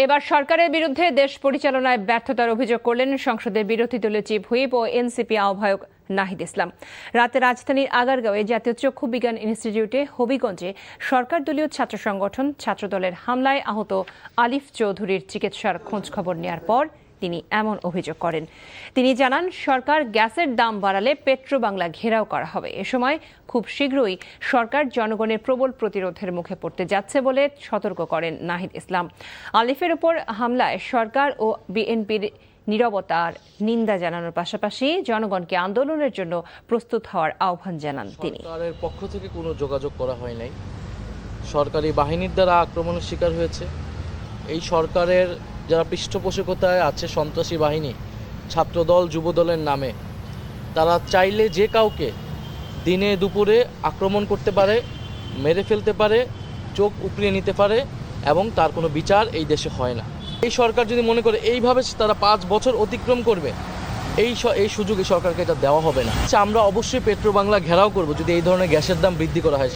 এবার সরকারের বিরুদ্ধে দেশ পরিচালনায় ব্যর্থতার অভিযোগ করলেন সংসদের বিরোধী দলীয় চিফ হুইপ ও এনসিপি আহ্বায়ক নাহিদ ইসলাম। রাতে রাজধানীর আগারগাঁওয়ে জাতীয় চক্ষু বিজ্ঞান ইনস্টিটিউটে হবিগঞ্জে সরকার দলীয় ছাত্র সংগঠন ছাত্রদলের হামলায় আহত আলিফ চৌধুরীর চিকিৎসার খোঁজখবর নেওয়ার পর তিনি এমন অভিযোগ করেন। তিনি জানান, সরকার গ্যাসের দাম বাড়ালে পেট্রোবাংলা ঘেরাও করা হবে। এ সময় খুব শীঘ্রই সরকার জনগণের প্রবল প্রতিরোধের মুখে পড়তে যাচ্ছে বলে সতর্ক করেন নাহিদ ইসলাম। আলিফের উপর হামলায় সরকার ও বিএনপির নীরবতার নিন্দা জানানোর পাশাপাশি জনগণকে আন্দোলনের জন্য প্রস্তুত হওয়ার আহ্বান জানান তিনি। সরকারের পক্ষ থেকে কোনো যোগাযোগ করা হয় নাই। সরকারি বাহিনীর দ্বারা আক্রমণের শিকার হয়েছে। এই সরকারের যারা পৃষ্ঠপোষকতায় আছে সন্ত্রাসী বাহিনী, ছাত্রদল, যুবদলের নামে, তারা চাইলে যে কাউকে দিনে দুপুরে আক্রমণ করতে পারে, মেরে ফেলতে পারে, চোখ উপড়িয়ে নিতে পারে এবং তার কোনো বিচার এই দেশে হয় না। এই সরকার যদি মনে করে এইভাবে তারা 5 বছর অতিক্রম করবে, এই সুযোগে সরকারকে এটা দেওয়া হবে না। আমরা অবশ্যই পেট্রোবাংলা ঘেরাও করব যদি এই ধরনের গ্যাসের দাম বৃদ্ধি করা হয়।